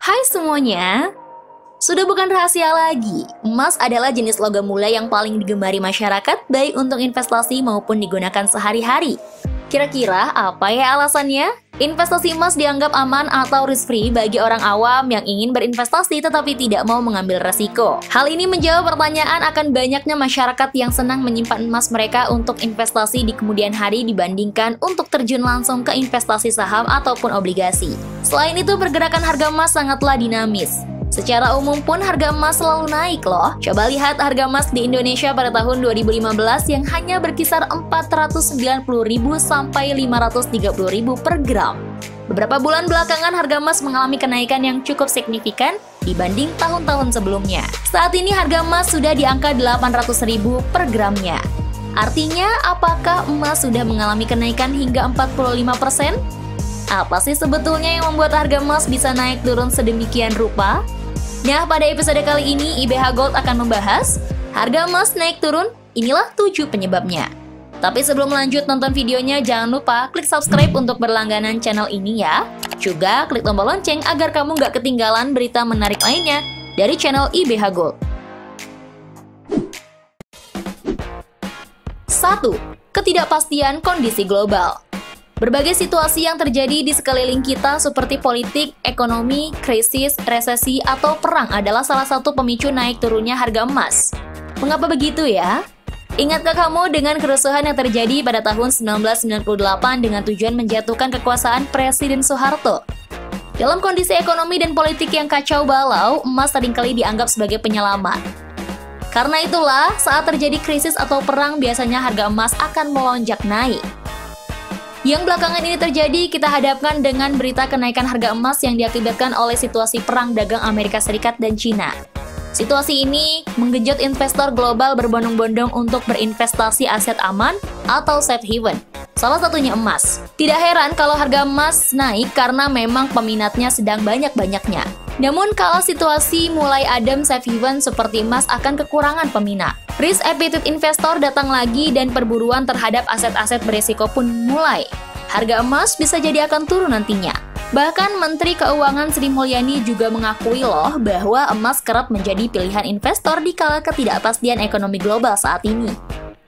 Hai semuanya, sudah bukan rahasia lagi, emas adalah jenis logam mulia yang paling digemari masyarakat baik untuk investasi maupun digunakan sehari-hari. Kira-kira apa ya alasannya? Investasi emas dianggap aman atau risk-free bagi orang awam yang ingin berinvestasi tetapi tidak mau mengambil resiko. Hal ini menjawab pertanyaan akan banyaknya masyarakat yang senang menyimpan emas mereka untuk investasi di kemudian hari dibandingkan untuk terjun langsung ke investasi saham ataupun obligasi. Selain itu, pergerakan harga emas sangatlah dinamis. Secara umum pun harga emas selalu naik loh. Coba lihat harga emas di Indonesia pada tahun 2015 yang hanya berkisar 490.000 sampai 530.000 per gram. Beberapa bulan belakangan harga emas mengalami kenaikan yang cukup signifikan dibanding tahun-tahun sebelumnya. Saat ini harga emas sudah di angka 800.000 per gramnya. Artinya, apakah emas sudah mengalami kenaikan hingga 45%? Apa sih sebetulnya yang membuat harga emas bisa naik turun sedemikian rupa? Nah, pada episode kali ini IBH Gold akan membahas harga emas naik turun, inilah 7 penyebabnya. Tapi sebelum lanjut nonton videonya, jangan lupa klik subscribe untuk berlangganan channel ini ya. Juga klik tombol lonceng agar kamu nggak ketinggalan berita menarik lainnya dari channel IBH Gold. 1. Ketidakpastian kondisi global. Berbagai situasi yang terjadi di sekeliling kita seperti politik, ekonomi, krisis, resesi, atau perang adalah salah satu pemicu naik turunnya harga emas. Mengapa begitu ya? Ingatkah kamu dengan kerusuhan yang terjadi pada tahun 1998 dengan tujuan menjatuhkan kekuasaan Presiden Soeharto? Dalam kondisi ekonomi dan politik yang kacau balau, emas seringkali dianggap sebagai penyelamat. Karena itulah, saat terjadi krisis atau perang, biasanya harga emas akan melonjak naik. Yang belakangan ini terjadi, kita hadapkan dengan berita kenaikan harga emas yang diakibatkan oleh situasi perang dagang Amerika Serikat dan Cina. Situasi ini menggenjot investor global berbondong-bondong untuk berinvestasi aset aman atau safe haven, salah satunya emas. Tidak heran kalau harga emas naik karena memang peminatnya sedang banyak-banyaknya. Namun kalau situasi mulai adem, safe haven seperti emas akan kekurangan peminat. Risk appetite investor datang lagi dan perburuan terhadap aset-aset berisiko pun mulai. Harga emas bisa jadi akan turun nantinya. Bahkan Menteri Keuangan Sri Mulyani juga mengakui loh bahwa emas kerap menjadi pilihan investor di kala ketidakpastian ekonomi global saat ini.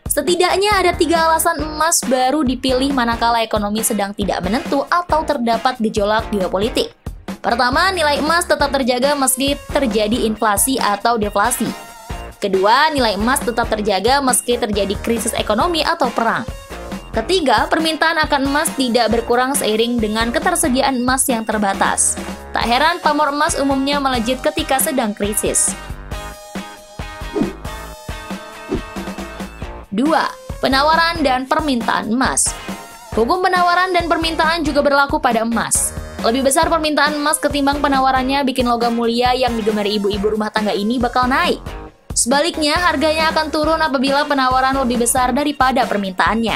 Setidaknya ada 3 alasan emas baru dipilih manakala ekonomi sedang tidak menentu atau terdapat gejolak geopolitik. Pertama, nilai emas tetap terjaga meski terjadi inflasi atau deflasi. Kedua, nilai emas tetap terjaga meski terjadi krisis ekonomi atau perang. Ketiga, permintaan akan emas tidak berkurang seiring dengan ketersediaan emas yang terbatas. Tak heran pamor emas umumnya melejit ketika sedang krisis. 2. Penawaran dan permintaan emas. Hukum penawaran dan permintaan juga berlaku pada emas. Lebih besar permintaan emas ketimbang penawarannya bikin logam mulia yang digemari ibu-ibu rumah tangga ini bakal naik. Sebaliknya, harganya akan turun apabila penawaran lebih besar daripada permintaannya.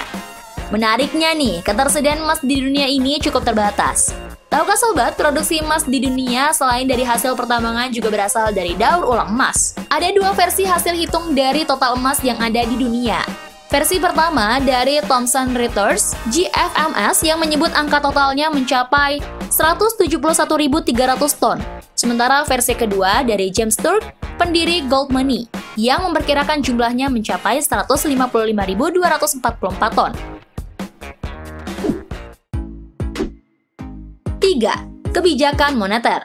Menariknya nih, ketersediaan emas di dunia ini cukup terbatas. Tahukah sobat, produksi emas di dunia selain dari hasil pertambangan juga berasal dari daur ulang emas. Ada 2 versi hasil hitung dari total emas yang ada di dunia. Versi pertama dari Thomson Reuters, GFMS yang menyebut angka totalnya mencapai 171.300 ton. Sementara versi kedua dari James Turk, pendiri Gold Money, yang memperkirakan jumlahnya mencapai 155.244 ton. 3. Kebijakan moneter.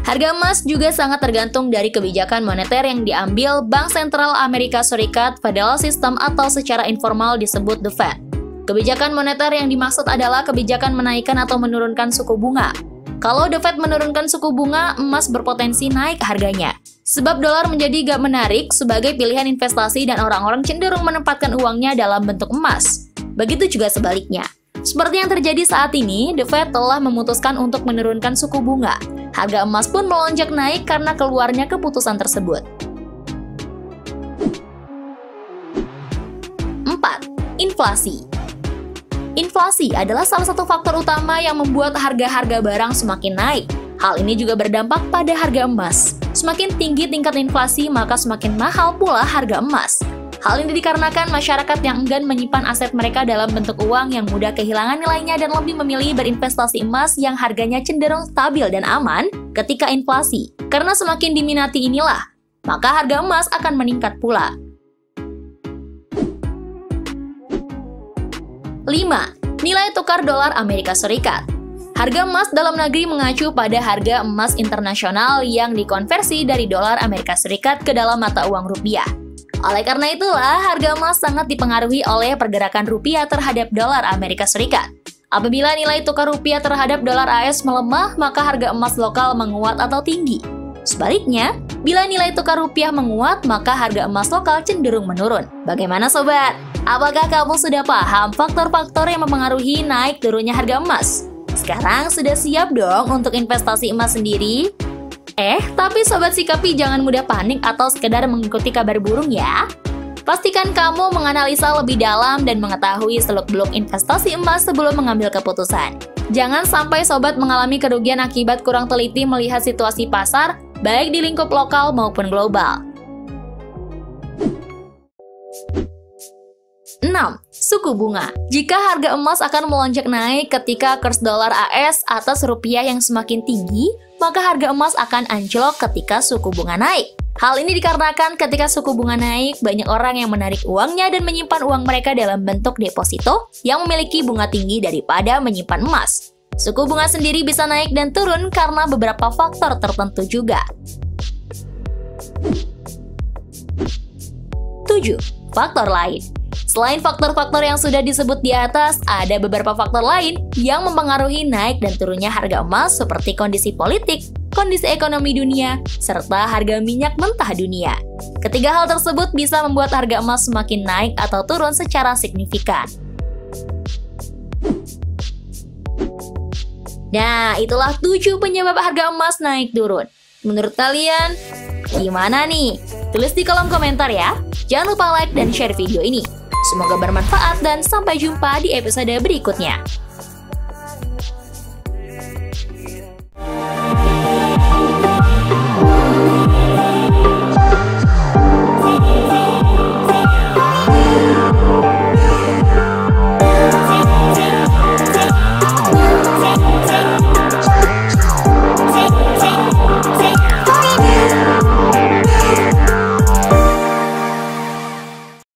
Harga emas juga sangat tergantung dari kebijakan moneter yang diambil Bank Sentral Amerika Serikat, Federal System atau secara informal disebut The Fed. Kebijakan moneter yang dimaksud adalah kebijakan menaikkan atau menurunkan suku bunga. Kalau The Fed menurunkan suku bunga, emas berpotensi naik harganya. Sebab dolar menjadi gak menarik sebagai pilihan investasi dan orang-orang cenderung menempatkan uangnya dalam bentuk emas. Begitu juga sebaliknya. Seperti yang terjadi saat ini, The Fed telah memutuskan untuk menurunkan suku bunga. Harga emas pun melonjak naik karena keluarnya keputusan tersebut. 4. Inflasi. Inflasi adalah salah satu faktor utama yang membuat harga-harga barang semakin naik. Hal ini juga berdampak pada harga emas. Semakin tinggi tingkat inflasi, maka semakin mahal pula harga emas. Hal ini dikarenakan masyarakat yang enggan menyimpan aset mereka dalam bentuk uang yang mudah kehilangan nilainya dan lebih memilih berinvestasi emas yang harganya cenderung stabil dan aman ketika inflasi. Karena semakin diminati inilah, maka harga emas akan meningkat pula. 5. Nilai tukar dolar Amerika Serikat. Harga emas dalam negeri mengacu pada harga emas internasional yang dikonversi dari dolar Amerika Serikat ke dalam mata uang rupiah. Oleh karena itulah, harga emas sangat dipengaruhi oleh pergerakan rupiah terhadap dolar Amerika Serikat. Apabila nilai tukar rupiah terhadap dolar AS melemah, maka harga emas lokal menguat atau tinggi. Sebaliknya, bila nilai tukar rupiah menguat, maka harga emas lokal cenderung menurun. Bagaimana sobat? Apakah kamu sudah paham faktor-faktor yang mempengaruhi naik turunnya harga emas? Sekarang sudah siap dong untuk investasi emas sendiri? Tapi sobat sikapi jangan mudah panik atau sekedar mengikuti kabar burung ya. Pastikan kamu menganalisa lebih dalam dan mengetahui seluk-beluk investasi emas sebelum mengambil keputusan. Jangan sampai sobat mengalami kerugian akibat kurang teliti melihat situasi pasar, baik di lingkup lokal maupun global. 6. Suku bunga. Jika harga emas akan melonjak naik ketika kurs dolar AS atas rupiah yang semakin tinggi, maka harga emas akan anjlok ketika suku bunga naik. Hal ini dikarenakan ketika suku bunga naik, banyak orang yang menarik uangnya dan menyimpan uang mereka dalam bentuk deposito yang memiliki bunga tinggi daripada menyimpan emas. Suku bunga sendiri bisa naik dan turun karena beberapa faktor tertentu juga. 7. Faktor lain. Selain faktor-faktor yang sudah disebut di atas, ada beberapa faktor lain yang mempengaruhi naik dan turunnya harga emas seperti kondisi politik, kondisi ekonomi dunia, serta harga minyak mentah dunia. Ketiga hal tersebut bisa membuat harga emas semakin naik atau turun secara signifikan. Nah, itulah 7 penyebab harga emas naik turun. Menurut kalian, gimana nih? Tulis di kolom komentar ya. Jangan lupa like dan share video ini. Semoga bermanfaat dan sampai jumpa di episode berikutnya.